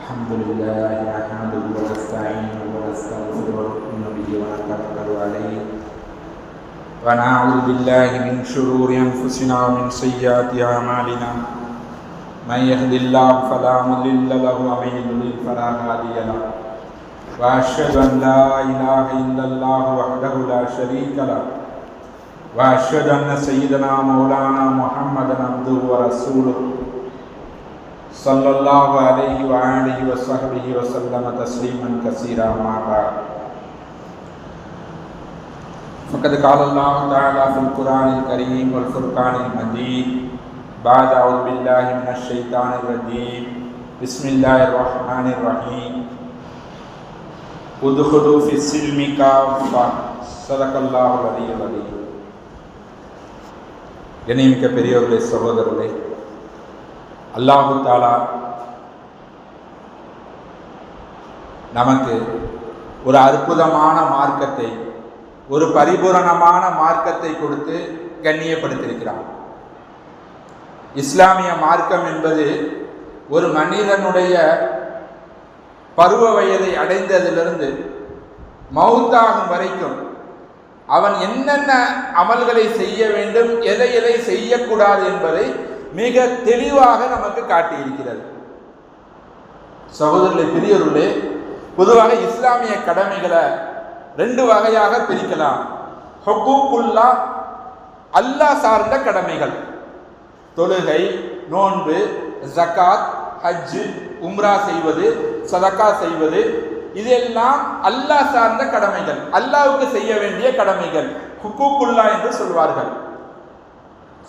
الحمد لله نحمده ونستعينه ونستغفره ونؤمن به ونتوكل عليه ونعوذ بالله من شرور انفسنا ومن سيئات اعمالنا من يهد الله فلا مضل له ومن يضلل فلا هادي له واشهد ان لا اله الا الله وحده لا شريك له واشهد ان سيدنا مولانا محمدا عبده ورسوله صلى الله عليه وآله وصحبه وسلم تسليما كثيرا ما بعد فقد قال الله تعالى في القرآن الكريم والفرقان المجيد بعد أعوذ بالله من الشيطان الرجيم بسم الله الرحمن الرحيم ادخلوا في السلم كافة صدق الله العلي العظيم. கண்ணியமிக்க பெரியோர்களே, சகோதரர்களே, அல்லாஹு தாலா நமக்கு ஒரு அற்புதமான மார்க்கத்தை, ஒரு பரிபூரணமான மார்க்கத்தை கொடுத்து கண்ணியப்படுத்தியிருக்கிறார். இஸ்லாமிய மார்க்கம் என்பது ஒரு மனிதனுடைய பருவ வயதை அடைந்ததிலிருந்து மௌத்தாகும் வரைக்கும் அவன் என்னென்ன அமல்களை செய்ய வேண்டும், எதை எதை செய்யக்கூடாது என்பதை மிக தெளிவாக நமக்கு காட்டியிருக்கிறது. சகோதரர்களே, பெரியவர்களே, பொதுவாக இஸ்லாமிய கடமைகளை ரெண்டு வகையாக பிரிக்கலாம். ஹுக்கூக்குல்லா, அல்லாஹ் சார்ந்த கடமைகள், தொழுகை, நோன்பு, ஜகாத், ஹஜ், உம்ரா செய்வது, சதகா செய்வது, இதெல்லாம் அல்லாஹ் சார்ந்த கடமைகள், அல்லாஹ்வுக்கு செய்ய வேண்டிய கடமைகள், ஹுக்கூக்குல்லா என்று சொல்வார்கள்.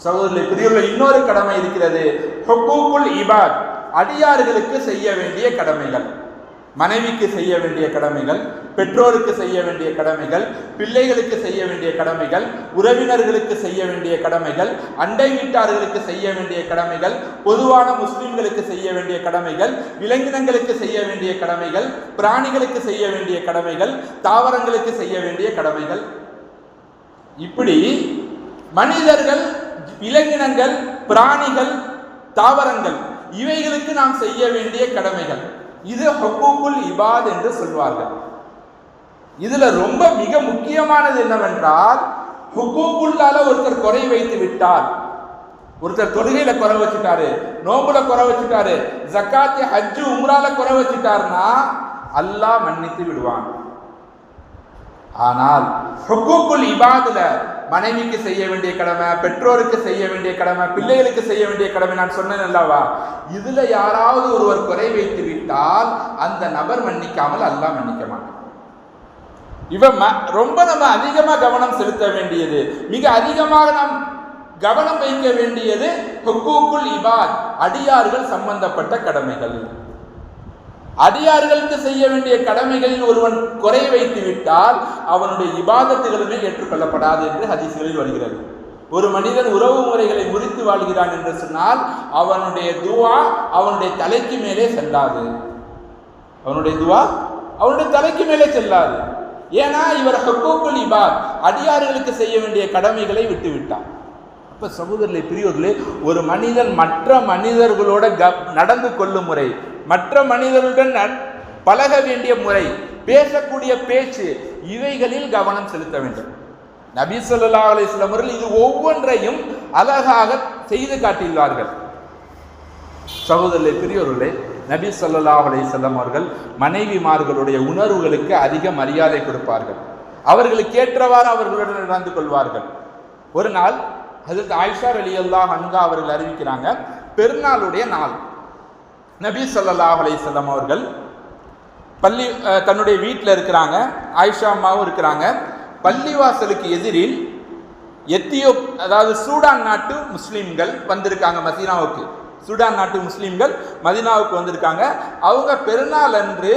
சகோதரர்களே, பெரியவர்களே, இன்னொரு கடமை இருக்கிறது, ஹுக்கூக்குல் இபாத், அடியார்களுக்கு செய்ய வேண்டிய கடமைகள், மனைவிக்கு செய்ய வேண்டிய கடமைகள், பெற்றோருக்கு செய்ய வேண்டிய கடமைகள், பிள்ளைகளுக்கு செய்ய வேண்டிய கடமைகள், உறவினர்களுக்கு செய்ய வேண்டிய கடமைகள், அண்டை வீட்டார்களுக்கு செய்ய வேண்டிய கடமைகள், பொதுவான முஸ்லிம்களுக்கு செய்ய வேண்டிய கடமைகள், விலங்கினங்களுக்கு செய்ய வேண்டிய கடமைகள், பிராணிகளுக்கு செய்ய வேண்டிய கடமைகள், தாவரங்களுக்கு செய்ய வேண்டிய கடமைகள். இப்படி மனிதர்கள், விலங்கினங்கள், பிராணிகள், தாவரங்கள், இவைகளுக்கு நாம் செய்ய வேண்டிய கடமைகள், இது ஹுக்கூக்குல் இபாத் என்று சொல்வார்கள். இதுல ரொம்ப மிக முக்கியமானது என்னவென்றால், ஹுக்கூக்குல்லால ஒருத்தர் குறை வைத்து விட்டார், ஒருத்தர் தொழுகையில குறை வச்சுட்டாரு, நோம்புல குறை வச்சுட்டாரு, ஜக்காத், ஹஜ், உம்ரால குறை வச்சுட்டாருன்னா அல்லாஹ் மன்னித்து விடுவான். ஆனால் ஹுக்கூக்குல் இபாதுல மனைவிக்கு செய்ய வேண்டிய கடமை, பெற்றோருக்கு செய்ய வேண்டிய கடமை, பிள்ளைகளுக்கு செய்ய வேண்டிய கடமை, நான் சொன்னேன் அல்லவா, இதுல யாராவது ஒருவர் குறை வைத்து விட்டால் அந்த நபர் மன்னிக்காமல் அல்லாஹ் மன்னிக்க மாட்டான். ரொம்ப நம்ம அதிகமா கவனம் செலுத்த வேண்டியது, மிக அதிகமாக நாம் கவனம் வைக்க வேண்டியது ஹுக்கூக்குல் இபாத், அடியார்கள் சம்பந்தப்பட்ட கடமைகள். அடியார்களுக்கு செய்ய வேண்டிய கடமைகளில் ஒருவன் குறை வைத்து விட்டால் அவனுடைய இபாதத்துகளுமே ஏற்றுக்கொள்ளப்படாது என்று ஹதீஸ்களில் வருகிறது. ஒரு மனிதன் உறவு முறைகளை முறித்து வாழ்கிறான் என்று சொன்னால் அவனுடைய துவா அவனுடைய தலைக்கு மேலே செல்லாது, அவனுடைய துவா அவனுடைய தலைக்கு மேலே செல்லாது. ஏன்னா இவர் ஹுக்கூக்குல் இபாத், அடியார்களுக்கு செய்ய வேண்டிய கடமைகளை விட்டு விட்டார். அப்ப சகோதரர்களே, பெரியோர்களே, ஒரு மனிதன் மற்ற மனிதர்களோட நடந்து கொள்ளும் முறை, மற்ற மனிதர்களுடன் பழக வேண்டிய முறை, பேசக்கூடிய பேச்சு, இவைகளில் கவனம் செலுத்த வேண்டும். நபி ஸல்லல்லாஹு அலைஹி வஸல்லம் அவர்கள் இது ஒவ்வொன்றையும் அழகாக செய்து காட்டியுள்ளார்கள். சகோதரர்களே, பெரியோர்களே, நபி ஸல்லல்லாஹு அலைஹி வஸல்லம் அவர்கள் மனைவிமார்களுடைய உணர்வுகளுக்கு அதிக மரியாதை கொடுப்பார்கள். அவர்களுக்கு ஏற்றவாறு அவர்களுடன் நடந்து கொள்வார்கள். ஒரு நாள் ஹஜ்ரத் ஆயிஷா ரலியல்லாஹு அன்ஹா அவர்கள் அறிவிக்கிறாங்க, பெருநாளுடைய நாள், நபி ஸல்லல்லாஹு அலைஹி வஸல்லம் அவர்கள் தன்னுடைய வீட்டில் இருக்கிறாங்க, ஆயிஷா அம்மாவும் இருக்கிறாங்க. பள்ளிவாசலுக்கு எதிரில் அதாவது சூடான் நாட்டு முஸ்லீம்கள் வந்திருக்காங்க மதீனாவுக்கு. சூடான் நாட்டு முஸ்லீம்கள் மதீனாவுக்கு வந்திருக்காங்க. அவங்க பெருநாள் அன்று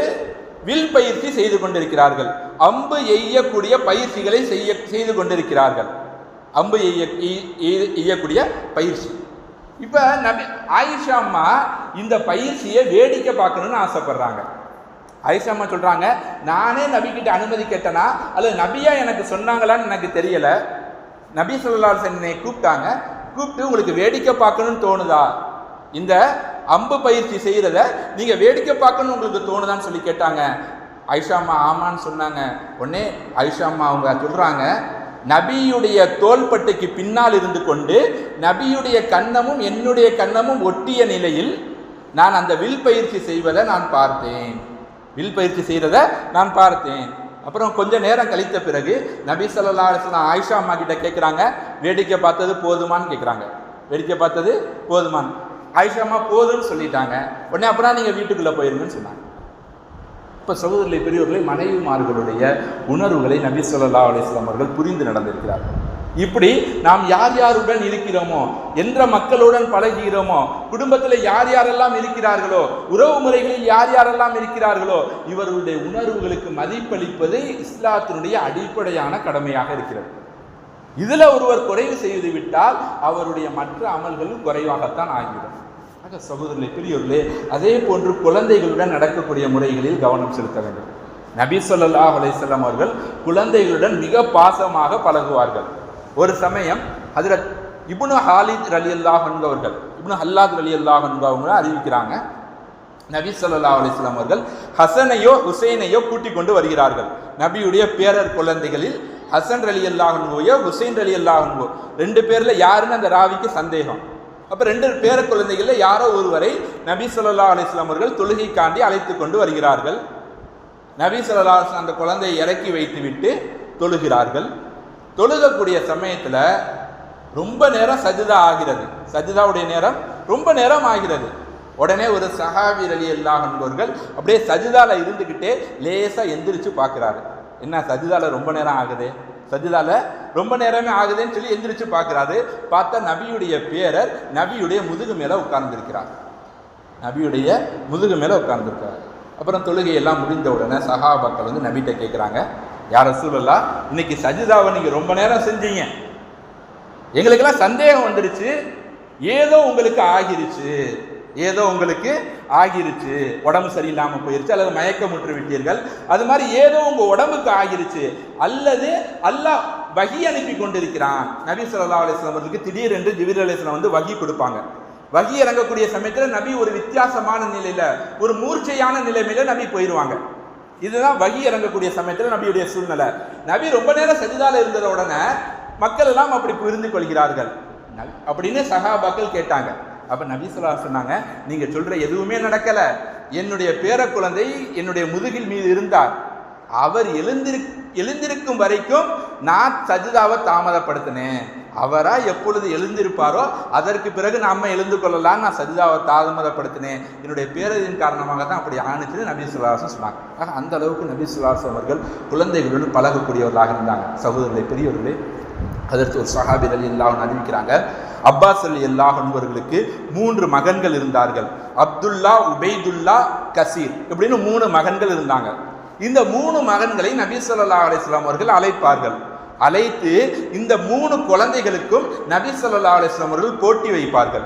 வில் பயிற்சி செய்து கொண்டிருக்கிறார்கள், அம்பு எய்யக்கூடிய பயிற்சிகளை செய்து கொண்டிருக்கிறார்கள், அம்பு எய்யக்கூடிய பயிற்சி. இப்ப நபி ஆயிஷா அம்மா இந்த பயிற்சியை வேடிக்கை பார்க்கணும்னு ஆசைப்படுறாங்க. ஆயிஷா அம்மா சொல்றாங்க, நானே நபி கிட்ட அனுமதி கேட்டனா அல்லது நபியா எனக்கு சொன்னாங்களான்னு எனக்கு தெரியல, நபி ஸல்லல்லாஹு அலைஹி வஸல்லம் கூப்பிட்டாங்க, கூப்பிட்டு உங்களுக்கு வேடிக்கை பார்க்கணும்னு தோணுதா, இந்த அம்பு பயிற்சி செய்யறத நீங்க வேடிக்கை பார்க்கணும்னு உங்களுக்கு தோணுதான்னு சொல்லி கேட்டாங்க. ஆயிஷா அம்மா ஆமான்னு சொன்னாங்க. உடனே ஆயிஷா அம்மா அவங்க சொல்றாங்க, நபியுடைய தோள்பட்டைக்கு பின்னால் இருந்து கொண்டு நபியுடைய கன்னமும் என்னுடைய கன்னமும் ஒட்டிய நிலையில் நான் அந்த வில் பயிற்சி செய்வதை நான் பார்த்தேன். வில் பயிற்சி செய்யறத நான் பார்த்தேன். அப்புறம் கொஞ்ச நேரம் கழித்த பிறகு நபி ஸல்லல்லாஹு அலைஹி வஸல்லம் ஆயிஷா அம்மா கிட்ட கேட்குறாங்க, வேடிக்கை பார்த்தது போதுமான்னு கேட்குறாங்க. வேடிக்கை பார்த்தது போதுமான்னு ஆயிஷா அம்மா போதுன்னு சொல்லிட்டாங்க. உடனே அப்புறம் நீங்கள் வீட்டுக்குள்ளே போயிருங்கன்னு சொன்னாங்க. இப்போ சகோதரர்களை பெரியவர்களை மனைவிமார்களுடைய உணர்வுகளை நபி ஸல்லல்லாஹு அலைஹி வஸல்லம் அவர்கள் புரிந்து நடந்திருக்கிறார்கள். இப்படி நாம் யார் யாருடன் இருக்கிறோமோ, என்ற மக்களுடன் பழகிறோமோ, குடும்பத்தில் யார் யாரெல்லாம் இருக்கிறார்களோ, உறவு முறைகளில் யார் யாரெல்லாம் இருக்கிறார்களோ, இவர்களுடைய உணர்வுகளுக்கு மதிப்பளிப்பது இஸ்லாத்தினுடைய அடிப்படையான கடமையாக இருக்கிறது. இதில் ஒருவர் குறைவு செய்து விட்டால் அவருடைய மற்ற அமல்களும் குறைவாகத்தான் ஆகிவிடும். ஆக சகோதரர்களே பெரியோர்களே, அதே போன்று குழந்தைகளுடன் நடக்கக்கூடிய முறைகளில் கவனம் செலுத்த வேண்டும். நபி ஸல்லல்லாஹு அலைஹி வஸல்லம் அவர்கள் குழந்தைகளுடன் மிக பாசமாக பழகுவார்கள். ஒரு சமயம் ஹஜ்ரத் இப்னு ஹாலித் ரலியல்லாஹு அன்ஹு அவர்கள், இப்னு ஹல்லாத் ரலியல்லாஹு அன்ஹு அவங்க அறிவிக்கிறாங்க, நபி ஸல்லல்லாஹு அலைஹி வஸல்லம் அவர்கள் ஹசனையோ ஹுசைனையோ கூட்டிக் கொண்டு வருகிறார்கள். நபியுடைய பேரர் குழந்தைகளில் ஹசன் ரலியல்லாஹு அன்ஹுவையோ ஹுசைன் ரலியல்லாஹு அன்ஹு ரெண்டு பேர்ல யாருன்னு அந்த ராவிக்கு சந்தேகம். அப்ப ரெண்டு பேர குழந்தைகள்ல யாரோ ஒருவரை நபி ஸல்லல்லாஹு அலைஹி வஸல்லம் அவர்கள் தொழுகைக்காண்டி அழைத்து கொண்டு வருகிறார்கள். நபி ஸல்லல்லாஹு அலைஹி வஸல்லம் அந்த குழந்தையை இறக்கி வைத்து விட்டு தொழுகிறார்கள். தொழுகக்கூடிய சமயத்துல ரொம்ப நேரம் சஜிதா ஆகிறது. சஜிதாவுடைய நேரம் ரொம்ப நேரம் ஆகிறது. உடனே ஒரு சஹாபி ரலியல்லாஹு அன்ஹு அப்படியே சஜிதால இருந்துகிட்டே லேசா எந்திரிச்சு பார்க்கிறாரு. என்ன சஜிதால ரொம்ப நேரம் ஆகுது, சஜிதால ரொம்ப நேரமே ஆகுதுன்னு சொல்லி எந்திரிச்சு பார்க்கிறாரு. பார்த்தா நபியுடைய பேரர் நபியுடைய முதுகு மேல உட்கார்ந்துருக்கிறார். நபியுடைய முதுகு மேல உட்கார்ந்துருக்கிறார். அப்புறம் தொழுகையெல்லாம் முடிந்த உடனே சஹாபாக்கள் வந்து நபிட்ட கேட்குறாங்க, யார் ரசூலுல்லாஹ், இன்னைக்கு சஜிதாவை நீங்க ரொம்ப நேரம் செஞ்சீங்க, எங்களுக்கெல்லாம் சந்தேகம் வந்துருச்சு, ஏதோ உங்களுக்கு ஆகிருச்சு, உடம்பு சரியில்லாம போயிருச்சு, அல்லது மயக்கமுற்று விட்டீர்கள், அது மாதிரி ஏதோ உங்க உடம்புக்கு ஆகிருச்சு, அல்லது அல்லாஹ் வஹி அனுப்பி கொண்டிருக்கிறான். நபி ஸல்லல்லாஹு அலைஹி வஸல்லம் அவர்களுக்கு திடீரென்று ஜிப்ரீல் அலைஹிஸ்ஸலாம் வந்து வஹி கொடுப்பாங்க. வஹி இறங்கக்கூடிய சமயத்தில் நபி ஒரு வித்தியாசமான நிலையில, ஒரு மூர்ச்சையான நிலைமையில நபி போயிடுவாங்க. இதுதான் வஹி இறங்கக்கூடிய சமயத்தில் நபியுடைய சூழ்நிலை. நபி ரொம்ப நேரம் சஜிதால இருந்தத உடனே மக்கள் எல்லாம் அப்படி புரிந்து கொள்கிறார்கள் அப்படின்னு சஹாபாக்கள் கேட்டாங்க. அப்ப நபி ஸல்லல்லாஹு அலைஹி சொன்னாங்க, நீங்க சொல்ற எதுவுமே நடக்கல, என்னுடைய பேர குழந்தை என்னுடைய முதுகில் மீது இருந்தார், அவர் எழுந்திருக்கும் வரைக்கும் நான் சஜிதாவை தாமதப்படுத்தினேன், அவரா எப்பொழுது எழுந்திருப்பாரோ அதற்கு பிறகு நாம எழுந்து கொள்ளலாம், நான் சஜிதாவை தாமதப்படுத்தினேன், என்னுடைய பேரதின் காரணமாக தான் அப்படி ஆணுச்சுன்னு நபி ஸல்லல்லாஹு அலைஹி சொன்னாங்க. ஆக அந்த அளவுக்கு நபி ஸல்லல்லாஹு அலைஹி அவர்கள் குழந்தைகளுடன் பழகக்கூடியவர்களாக இருந்தாங்க. சகோதரர்களே பெரியவர்களே, அதற்கு ஒரு சஹாபி ரலியல்லாஹு அன்ஹு அறிவிக்கிறாங்க, அப்பாஸ் ரலியல்லாஹு அன்ஹு அவர்களுக்கு 3 மகன்கள் இருந்தார்கள். அப்துல்லா, உபைதுல்லா, கசீர் இப்படின்னு 3 மகன்கள் இருந்தாங்க. இந்த 3 மகன்களை நபி ஸல்லல்லாஹு அலைஹி வஸல்லம் அவர்கள் அழைப்பார்கள். அழைத்து இந்த 3 குழந்தைகளுக்கும் நபி ஸல்லல்லாஹு அலைஹி வஸல்லம் அவர்கள் போட்டி வைப்பார்கள்.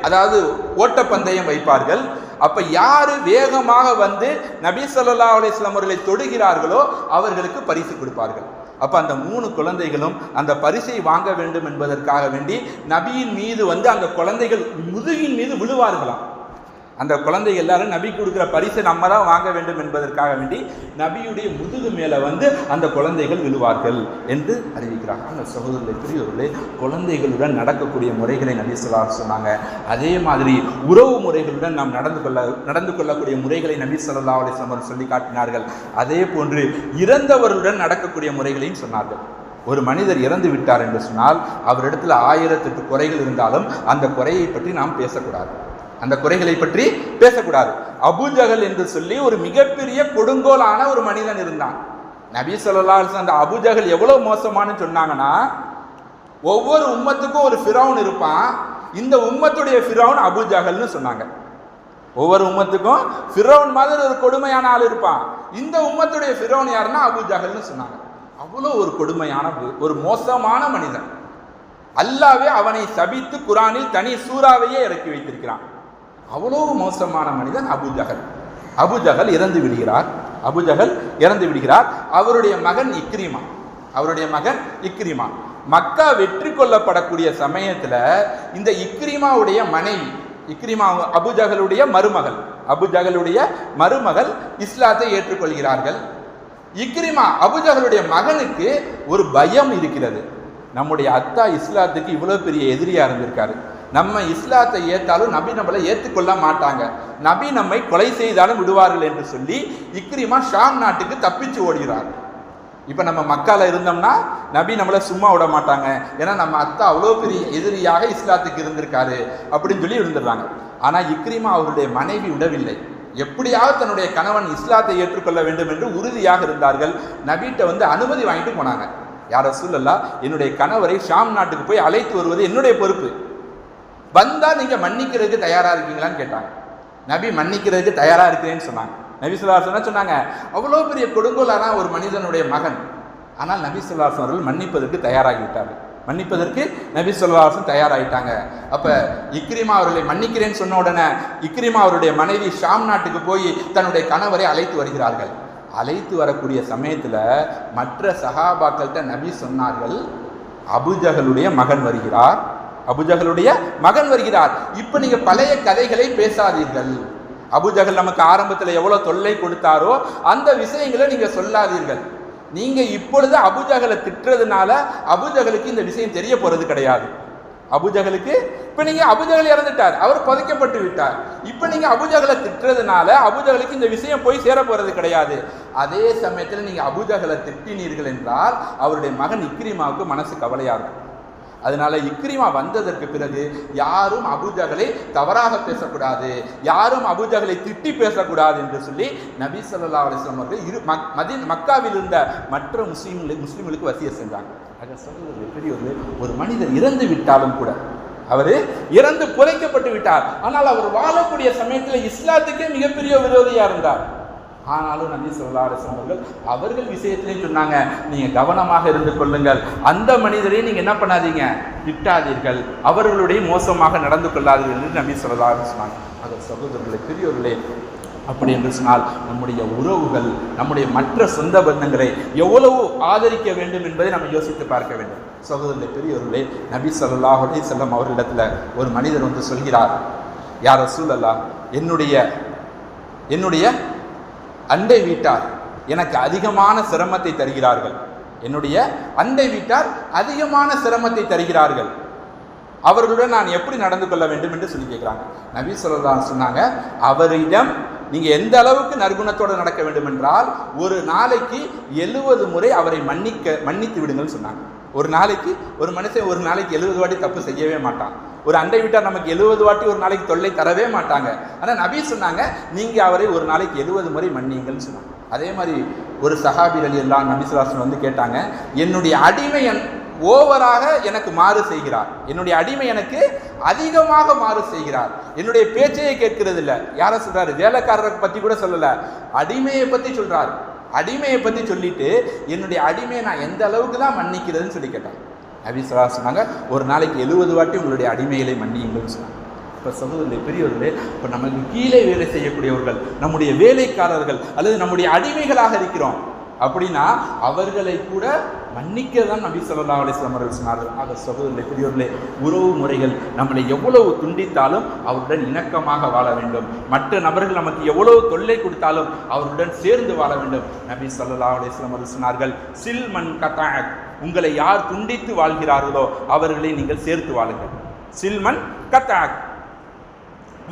அதாவது ஓட்டப்பந்தயம் வைப்பார்கள். அப்ப யாரு வேகமாக வந்து நபி ஸல்லல்லாஹு அலைஹி வஸல்லம் அவர்களை தொடுகிறார்களோ அவர்களுக்கு பரிசு கொடுப்பார்கள். அப்ப அந்த 3 குழந்தைகளும் அந்த பரிசை வாங்க வேண்டும் என்பதற்காக வேண்டி நபியின் மீது வந்து அந்த குழந்தைகள் முதுகின் மீது விழுவார்களாம். அந்த குழந்தைகள் எல்லாரும் நபி கொடுக்கிற பரிசை நம்ம தான் வாங்க வேண்டும் என்பதற்காக வேண்டி நபியுடைய முதுகு மேல வந்து அந்த குழந்தைகள் விழுவார்கள் என்று அறிவிக்கிறாங்க. அந்த சகோதரர்களை பெரியவர்களே, குழந்தைகளுடன் நடக்கக்கூடிய முறைகளை நபி ஸல்லல்லாஹு அலைஹி சொன்னாங்க. அதே மாதிரி உறவு முறைகளுடன் நாம் நடந்து கொள்ளக்கூடிய முறைகளை நபி ஸல்லல்லாஹு அலைஹி வஸல்லம் சொல்லி காட்டினார்கள். அதே போன்று இறந்தவர்களுடன் நடக்கக்கூடிய முறைகளையும் சொன்னார்கள். ஒரு மனிதர் இறந்து விட்டார் என்று சொன்னால் அவரிடத்துல 1008 குறைகள் இருந்தாலும் அந்த குறையை பற்றி நாம் பேசக்கூடாது, அந்த குறைகளை பற்றி பேசக்கூடாது. அபூஜஹல் என்று சொல்லி ஒரு மிகப்பெரிய கொடுங்கோலான ஒரு மனிதன் இருந்தான். நபி ஸல்லல்லாஹு அலைஹி வஸல்லம் அந்த அபூஜஹல் எவ்வளவு மோசமானு சொன்னாங்கன்னா, ஒவ்வொரு உம்மத்துக்கும் ஒரு ஃபிரௌன் இருப்பான், இந்த உம்மத்துடைய ஃபிரௌன் அபூஜஹல்னு சொன்னாங்க. ஒவ்வொரு உம்மத்துக்கும் ஃபிரௌன் மாதிரி ஒரு கொடுமையான ஆள் இருப்பான், இந்த உம்மத்துடைய ஃபிரௌன் யாருன்னா அபூஜஹல்னு சொன்னாங்க. அவ்வளோ ஒரு கொடுமையான ஒரு மோசமான மனிதன். அல்லாஹ்வே அவனை சபித்து குர்ஆனில் தனி சூறாவையே இறக்கி வைத்திருக்கிறான். அவ்வளவு மோசமான மனிதன் அபூஜஹல். அபூஜஹல் இறந்து விடுகிறார். அவருடைய மகன் இக்ரிமா மக்கா வெற்றி கொள்ளப்படக்கூடிய சமயத்துல இந்த இக்ரிமாவுடைய மனைவி இக்ரிமா அபுஜஹலுடைய மருமகள் இஸ்லாத்தை ஏற்றுக்கொள்கிறார்கள். இக்ரிமா அபுஜஹலுடைய மகனுக்கு ஒரு பயம் இருக்கிறது. நம்முடைய அத்தா இஸ்லாத்துக்கு இவ்வளவு பெரிய எதிரியா இருந்திருக்காரு, நம்ம இஸ்லாத்தை ஏற்றாலும் நபி நம்மளை ஏற்றுக்கொள்ள மாட்டாங்க, நபி நம்மை கொலை செய்தாலும் விடுவார்கள் என்று சொல்லி இக்ரிமா ஷாம் நாட்டுக்கு தப்பிச்சு ஓடுகிறார். இப்போ நம்ம மக்கால இருந்தோம்னா நபி நம்மளை சும்மா விட மாட்டாங்க, ஏன்னா நம்ம அத்தா அவ்வளோ பெரிய எதிரியாக இஸ்லாத்துக்கு இருந்திருக்காரு அப்படின்னு சொல்லி இருந்துடுறாங்க. ஆனால் இக்ரிமா அவருடைய மனைவி விடவில்லை. எப்படியாவது தன்னுடைய கணவன் இஸ்லாத்தை ஏற்றுக்கொள்ள வேண்டும் என்று உறுதியாக இருந்தார்கள். நபிகிட்ட வந்து அனுமதி வாங்கிட்டு போனாங்க. யார் ரசூலல்லாஹ், என்னுடைய கணவரை ஷாம் நாட்டுக்கு போய் அழைத்து வருவது என்னுடைய பொறுப்பு, வந்தா நீங்க மன்னிக்கிறதுக்கு தயாரா இருக்கீங்களான்னு கேட்டாங்க. நபி மன்னிக்கிறதுக்கு தயாரா இருக்கிறேன்னு சொன்னாங்க. நபி ஸல்லல்லாஹு அலைஹி வஸல்லம் சொன்னாங்க, அவ்வளோ பெரிய கொடுங்கோலான ஒரு மனிதனுடைய மகன், ஆனால் நபி ஸல்லல்லாஹு அலைஹி வஸல்லம் மன்னிப்பதற்கு தயாராகிவிட்டார்கள். மன்னிப்பதற்கு நபி ஸல்லல்லாஹு அலைஹி வஸல்லம் தயாராகிட்டாங்க. அப்ப இக்ரிமா அவர்களை மன்னிக்கிறேன்னு சொன்ன உடனே இக்ரிமா அவருடைய மனைவி ஷாம் நாட்டுக்கு போய் தன்னுடைய கணவரை அழைத்து வருகிறார்கள். அழைத்து வரக்கூடிய சமயத்துல மற்ற சஹாபாக்கள்கிட்ட நபி சொன்னார்கள், அபுஜஹலுடைய மகன் வருகிறார். இப்ப நீங்க பழைய கதைகளை பேசாதீர்கள். அபுஜஹல் நமக்கு ஆரம்பத்தில் எவ்வளவு தொல்லை கொடுத்தாரோ அந்த விஷயங்களை நீங்க சொல்லாதீர்கள். நீங்க இப்பொழுது அபுஜஹலை திட்டுறதுனால அபுஜஹலுக்கு இந்த விஷயம் தெரிய போறது கிடையாது. அபுஜஹலுக்கு இப்ப நீங்க அபுஜஹல் இறந்துட்டார், அவர் புதைக்கப்பட்டு விட்டார். இப்ப நீங்க அபுஜஹலை திட்டுறதுனால அபுஜஹலுக்கு இந்த விஷயம் போய் சேர போறது கிடையாது. அதே சமயத்தில் நீங்க அபுஜஹலை திட்டினீர்கள் என்றால் அவருடைய மகன் இக்ரிமாவுக்கு மனசு கவலையா இருக்கும். அதனால இக்ரிமா வந்ததற்கு பிறகு யாரும் அபுஜஹலை தவறாக பேசக்கூடாது, யாரும் அபுஜஹலை திட்டி பேசக்கூடாது என்று சொல்லி நபி ஸல்லல்லாஹு அலைஹி வஸல்லம் அவர்கள் மக்காவில் இருந்த மற்ற முஸ்லிம்களுக்கு வசிய செஞ்சாங்க. ஒரு மனிதர் இறந்து விட்டாலும் கூட, அவர் இறந்து புதைக்கப்பட்டு விட்டார், ஆனால் அவர் வாழக்கூடிய சமயத்தில் இஸ்லாத்துக்கே மிகப்பெரிய விரோதியா இருந்தார். ஆனாலும் நபி ஸல்லல்லாஹு அலைஹி வஸல்லம் அவர்கள் விஷயத்திலையும் சொன்னாங்க, நீங்க கவனமாக இருந்து கொள்ளுங்கள், அந்த மனிதரை நீங்க என்ன பண்ணாதீங்க, திட்டாதீர்கள், அவர்களுடைய மோசமாக நடந்து கொள்ளாதீர்கள் என்று நபி ஸல்லல்லாஹு அலைஹி வஸல்லம் சொன்னாங்க. அது சகோதரர்களே, பெரியோர்களே, அப்படி என்று சொன்னால் நம்முடைய உறவுகள், நம்முடைய மற்ற சொந்த பந்தங்களை எவ்வளவு ஆதரிக்க வேண்டும் என்பதை நம்ம யோசித்து பார்க்க வேண்டும். சகோதரர்களே, பெரியோர்களே, நபி ஸல்லல்லாஹு அலைஹி வஸல்லம் அவர்களிடத்துல ஒரு மனிதர் வந்து சொல்கிறார், யா ரசூலல்லாஹ், என்னுடைய அண்டை வீட்டார் எனக்கு அதிகமான சிரமத்தை தருகிறார்கள், அவர்களுடன் நான் எப்படி நடந்து கொள்ள வேண்டும் என்று சொல்லி கேட்கிறாங்க. நபி ஸல்லல்லாஹு அலைஹி வஸல்லம் சொன்னாங்க, அவரிடம் நீங்க எந்த அளவுக்கு நற்குணத்தோடு நடக்க வேண்டும் என்றால் ஒரு நாளைக்கு 70 முறை அவரை மன்னித்து விடுங்கள் சொன்னாங்க. ஒரு நாளைக்கு ஒரு மனுஷன் ஒரு நாளைக்கு 70 வாட்டி தப்பு செய்யவே மாட்டான். ஒரு அண்டை வீட்டார் நமக்கு 70 வாட்டி ஒரு நாளைக்கு தொல்லை தரவே மாட்டாங்க. ஆனால் நபி சொன்னாங்க, நீங்க அவரை ஒரு நாளைக்கு 70 முறை மன்னிங்கள்னு சொன்னாங்க. அதே மாதிரி ஒரு சஹாபி ரலியல்லாஹு அன்ஹு நபி ஸல்லல்லாஹு அலைஹி வஸல்லம் வந்து கேட்டாங்க, என்னுடைய அடிமை ஓவராக எனக்கு மாறு செய்கிறார், என்னுடைய அடிமை எனக்கு அதிகமாக மாறு செய்கிறார், என்னுடைய பேச்சையே கேட்கிறது இல்லை. யாரை சொல்றாரு? வேலைக்காரரை பத்தி கூட சொல்லல, அடிமையை பத்தி சொல்றாரு. அடிமையை பத்தி சொல்லிட்டு என்னுடைய அடிமையை நான் எந்த அளவுக்கு தான் மன்னிக்கிறதுன்னு சொல்லி கேட்டாங்க. நபி ஸல்லல்லாஹு அலைஹி வஸல்லம் சொன்னாங்க, ஒரு நாளைக்கு 70 வாட்டி உங்களுடைய அடிமைகளை மன்னியுங்கள்னு சொன்னாங்க. இப்போ சகோதரர்களே, பெரியவர்களே, இப்போ நமக்கு கீழே வேலை செய்யக்கூடியவர்கள், நம்முடைய வேலைக்காரர்கள் அல்லது நம்முடைய அடிமைகளாக இருக்கிறோம் அப்படின்னா அவர்களை கூட மன்னிக்க தான் நபி ஸல்லல்லாஹு அலைஹி வஸல்லம் அவர்கள் சொன்னார்கள். ஆக சகோதரர்களே, பெரியவர்களே, உறவு முறைகள் நம்மளை எவ்வளவு துண்டித்தாலும் அவருடன் இணக்கமாக வாழ வேண்டும். மற்ற நபர்கள் நமக்கு எவ்வளவு தொல்லை கொடுத்தாலும் அவருடன் சேர்ந்து வாழ வேண்டும். நபி ஸல்லல்லாஹு அலைஹி வஸல்லம் அவர்கள் சொன்னார்கள், சில் மன் கதஅக், உங்களை யார் துண்டித்து வாழ்கிறார்களோ அவர்களை நீங்கள் சேர்த்து வாழுங்கள். சில்மன் கதஅக்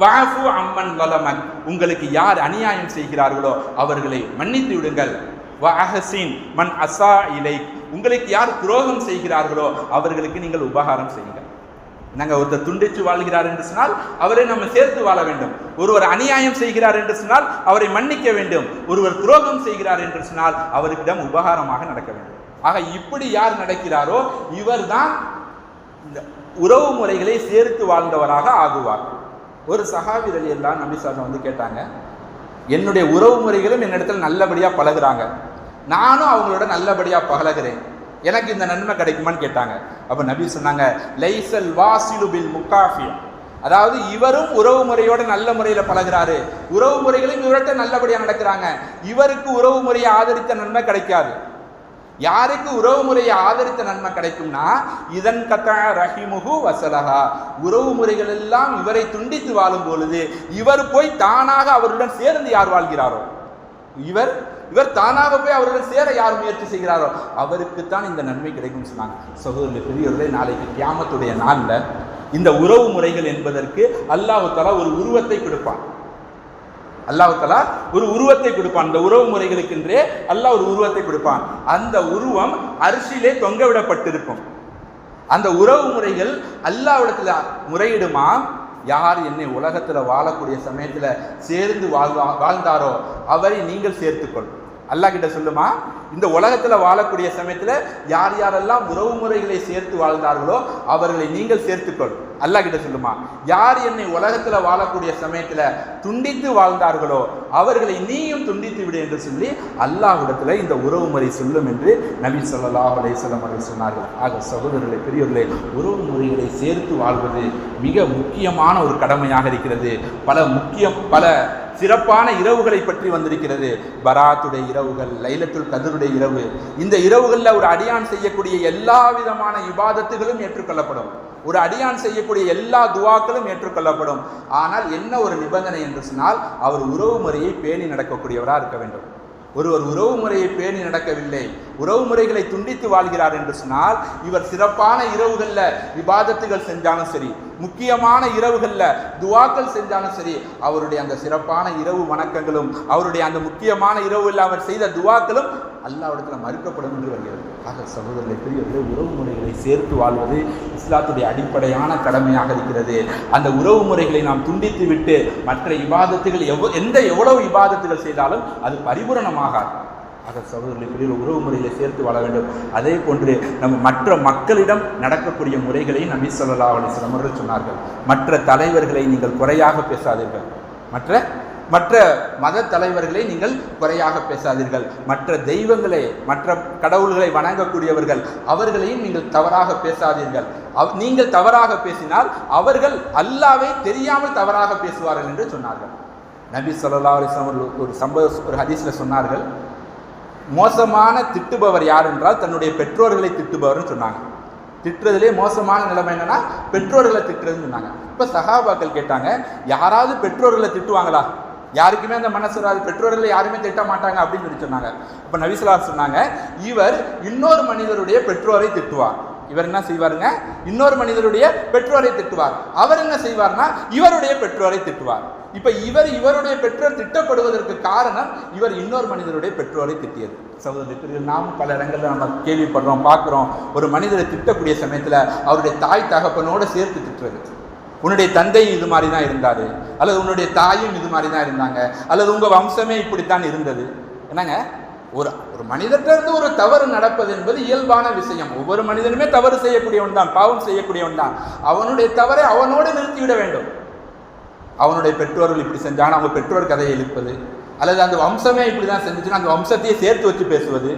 வஅஃபு அம்மன் ஸலமக், உங்களுக்கு யார் அநியாயம் செய்கிறார்களோ அவர்களை மன்னித்து விடுங்கள். வஅஹ்சின் மன் அஸா இலைக், உங்களுக்கு யார் துரோகம் செய்கிறார்களோ அவர்களுக்கு நீங்கள் உபகாரம் செய்யுங்கள். நாங்கள் ஒருத்தர் துண்டித்து வாழ்கிறார் என்று சொன்னால் அவரை நம்ம சேர்த்து வாழ வேண்டும். ஒருவர் அநியாயம் செய்கிறார் என்று சொன்னால் அவரை மன்னிக்க வேண்டும். ஒருவர் துரோகம் செய்கிறார் என்று சொன்னால் அவருக்கிடம் உபகாரமாக நடக்க வேண்டும். ஆக இப்படி யார் நடக்கிறாரோ இவர்தான் இந்த உறவு முறைகளை சேர்த்து வாழ்ந்தவராக ஆகுவார். ஒரு சஹாபி ரலியல்லாஹு அன்ஹு நபி ஸல்லல்லாஹு வந்து கேட்டாங்க, என்னுடைய உறவு முறைகளும் என்னிடத்தில் நல்லபடியாக பழகுறாங்க, நானும் அவங்களோட நல்லபடியாக பழகுறேன், எனக்கு இந்த நன்மை கிடைக்குமான்னு கேட்டாங்க. அப்போ நபி சொன்னாங்க, லைசல் வாசிலு பில் முகாஃபி, அதாவது இவரும் உறவு முறையோட நல்ல முறையில் பழகுறாரு, உறவு முறைகளும் இவர்கிட்ட நல்லபடியாக நடக்கிறாங்க, இவருக்கு உறவு முறையை ஆதரித்த நன்மை கிடைக்காது. யாருக்கு உறவு முறையை ஆதரித்த நன்மை கிடைக்கும்னா இதன் கத்தா ரஹிமுகு வசலஹா, உறவு முறைகள் எல்லாம் இவரை துண்டித்து வாழும் பொழுது இவர் போய் தானாக அவருடன் சேர்ந்து யார் வாழ்கிறாரோ, இவர் தானாக போய் அவருடன் சேர யார் முயற்சி செய்கிறாரோ அவருக்குத்தான் இந்த நன்மை கிடைக்கும் சொன்னாங்க. சகோதரர்களே, பெரியவர்களே, நாளைக்கு கியாமத்துடைய நாள்ல இந்த உறவு முறைகள் என்பதற்கு அல்லாஹ் தஆலா ஒரு உருவத்தை கொடுப்பான். அல்லாஹ் தஆலா ஒரு உருவத்தை கொடுப்பான். அந்த உறவு முறைகளுக்கென்றே அல்லாஹ் ஒரு உருவத்தை கொடுப்பான். அந்த உருவம் அர்ஷிலே தொங்க விடப்பட்டிருக்கும். அந்த உறவு முறைகள் அல்லாஹ்விடத்துல முறையிடுமா, யார் என்னை உலகத்துல வாழக்கூடிய சமயத்துல சேர்ந்து வாழ்ந்தாரோ அவரை நீங்கள் சேர்த்துக்கொள். அல்லாஹ் கிட்ட சொல்லுமா, இந்த உலகத்துல வாழக்கூடிய சமயத்துல யார் யாரெல்லாம் உறவு முறைகளை சேர்த்து வாழ்ந்தார்களோ அவர்களை நீங்கள் சேர்த்துக்கொள். அல்லாஹ் கிட்ட சொல்லுமா, யார் என்னை உலகத்துல வாழக்கூடிய சமயத்துல துண்டித்து வாழ்ந்தார்களோ அவர்களை நீயும் துண்டித்து விடு என்று சொல்லி அல்லாஹ்விடத்துல இந்த உறவு முறை சொல்லும் என்று நபி ஸல்லல்லாஹு அலைஹி வஸல்லம் அவர்கள் சொன்னார்கள். ஆக சகோதரர்களே, பெரியவர்களே, உறவு முறைகளை சேர்த்து வாழ்வது மிக முக்கியமான ஒரு கடமையாக இருக்கிறது. பல சிறப்பான இரவுகளை பற்றி வந்திருக்கிறது. பராத்துடைய இரவுகள், லைலத்துல் கத்ருடைய இரவு, இந்த இரவுகளில் ஒரு அடியான் செய்யக்கூடிய எல்லா விதமான இபாதத்துகளும் ஏற்றுக்கொள்ளப்படும். ஒரு அடியான் செய்யக்கூடிய எல்லா துவாக்களும் ஏற்றுக்கொள்ளப்படும். ஆனால் என்ன ஒரு நிபந்தனை என்று சொன்னால், அவர் உறவு முறையை பேணி நடக்கக்கூடியவராக இருக்க வேண்டும். ஒருவர் உறவு முறையை பேணி நடக்கவில்லை, உறவு முறைகளை துண்டித்து வாழ்கிறார் என்று சொன்னால், இவர் சிறப்பான இரவுகளில் இபாதத்துகள் செஞ்சாலும் சரி, முக்கியமான இரவுகளில் துவாக்கள் செஞ்சாலும் சரி, அவருடைய அந்த சிறப்பான இரவு வணக்கங்களும் அவருடைய அந்த முக்கியமான இரவுகளில் அவர் செய்த துவாக்களும் அல்லாஹ்விடத்தில் மறுக்கப்படும் என்று வருகிறது. ஆக சகோதரர்களை, பெரியவர்களே, உறவு முறைகளை சேர்த்து வாழ்வது இஸ்லாத்துடைய அடிப்படையான கடமையாக இருக்கிறது. அந்த உறவு முறைகளை நாம் துண்டித்து விட்டு மற்ற இபாதத்துகள் எவ்வளவு இபாதத்துகள் செய்தாலும் அது பரிபூரணமாகாது. ஆக சகோதரர்களை, பெரிய உறவு முறைகளை சேர்த்து வாழ வேண்டும். அதே போன்று நம்ம மற்ற மக்களிடம் நடக்கக்கூடிய முறைகளை நபி ஸல்லல்லாஹு அலைஹி வஸல்லம் அவர்கள் சொன்னார்கள். மற்ற தலைவர்களை நீங்கள் குறையாக பேசாதீர்கள், மற்ற மத தலைவர்களை நீங்கள் குறையாக பேசாதீர்கள், மற்ற தெய்வங்களை, மற்ற கடவுள்களை வணங்கக்கூடியவர்கள் அவர்களையும் நீங்கள் தவறாக பேசாதீர்கள். நீங்கள் தவறாக பேசினால் அவர்கள் அல்லாஹ்வை தெரியாமல் தவறாக பேசுவார்கள் என்று சொன்னார்கள். நபி ஸல்லல்லாஹு அலைஹி வஸல்லம் ஒரு ஹதீஸ்ல சொன்னார்கள், மோசமான திட்டுபவர் யார் என்றால் தன்னுடைய பெற்றோர்களை திட்டுபவர்னு சொன்னாங்க. திட்டுறதுலேயே மோசமான நிலைமை என்னன்னா பெற்றோர்களை திட்டுறதுன்னு சொன்னாங்க. இப்போ சஹாபாக்கள் கேட்டாங்க, யாராவது பெற்றோர்களை திட்டுவாங்களா? யாருக்குமே அந்த மனசு வராது, பெற்றோர்களை யாருமே திட்ட மாட்டாங்க அப்படின்னு சொல்லி சொன்னாங்க. இப்போ நபி ஸல்லல்லாஹு அலைஹி வஸல்லம் சொன்னாங்க, இவர் இன்னொரு மனிதருடைய பெற்றோரை திட்டுவார். இவர் என்ன செய்வாருங்க? இன்னொரு மனிதருடைய பெற்றோரை திட்டுவார். அவர் என்ன செய்வார்னா இவருடைய பெற்றோரை திட்டுவார். இப்ப இவருடைய பெற்றோர் திட்டப்படுவதற்கு காரணம் இவர் இன்னொரு மனிதருடைய பெற்றோரை திட்டியது. சகோதரர்கள், நாம் பல இடங்கள்ல நம்ம கேள்விப்படுறோம், பார்க்கிறோம். ஒரு மனிதரை திட்டக்கூடிய சமயத்துல அவருடைய தாய் தகப்பனோட சேர்த்து திட்டுறது. உன்னுடைய தந்தை இது மாதிரி தான் இருந்தாரு, அல்லது உன்னுடைய தாயும் இது மாதிரி தான் இருந்தாங்க, அல்லது உங்க வம்சமே இப்படித்தான் இருந்தது. என்னங்க, ஒரு மனிதர்கிட்ட இருந்து ஒரு தவறு நடப்பது என்பது இயல்பான விஷயம். ஒவ்வொரு மனிதனுமே தவறு செய்யக்கூடியவன் தான், பாவம் செய்யக்கூடியவன் தான். அவனுடைய தவறை அவனோடு நிறுத்திவிட வேண்டும். அவனுடைய பெற்றோர்கள் இப்படி செஞ்சாங்க, அவங்க பெற்றோர் கதையை எழுப்பது, அல்லது அந்த வம்சமே இப்படிதான் செஞ்சுச்சுன்னா அந்த வம்சத்தையே சேர்த்து வச்சு பேசுவது.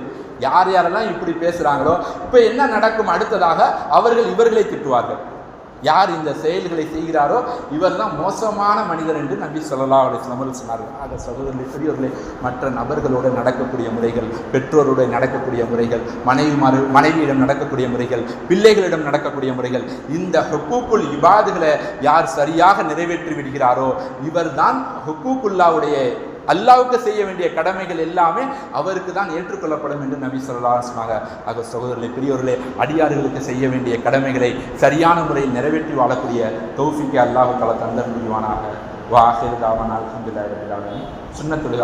யார் யாரெல்லாம் இப்படி பேசுறாங்களோ இப்ப என்ன நடக்கும்? அடுத்ததாக அவர்கள் இவர்களை திட்டுவார்கள். யார் இந்த செயல்களை செய்கிறாரோ இவர் தான் மோசமான மனிதர் என்று நபி ஸல்லல்லாஹு அலைஹி வஸல்லம் சொன்னார்கள். ஆக சகோதரர்களே, பெரியவர்களே, மற்ற நபர்களோடு நடக்கக்கூடிய முறைகள், பெற்றோருடைய நடக்கக்கூடிய முறைகள், மனைவியிடம் நடக்கக்கூடிய முறைகள், பிள்ளைகளிடம் நடக்கக்கூடிய முறைகள், இந்த ஹுக்கூக்குல் இபாதுகளை யார் சரியாக நிறைவேற்றி விடுகிறாரோ இவர் தான் ஹுக்கூக்குல்லாவுடைய அல்லாஹ்வுக்கு செய்ய வேண்டிய கடமைகள் எல்லாமே அவருக்கு தான் ஏற்றுக்கொள்ளப்படும் என்று நபி ஸல்லல்லாஹு அலைஹி வஸல்லம் சொன்னாங்க. ஆக சகோதரர்களே, பெரியோர்களே, அடியார்களுக்கு செய்ய வேண்டிய கடமைகளை சரியான முறையில் நிறைவேற்றி வாழக்கூடிய தௌஃபீக்கை அல்லாஹ் தஆலா தந்தருள்வானாக. வா ஆகிரு தாவானா அல்ஹம்துலில்லாஹி ரப்பில் ஆலமீன். சுன்னத்துல்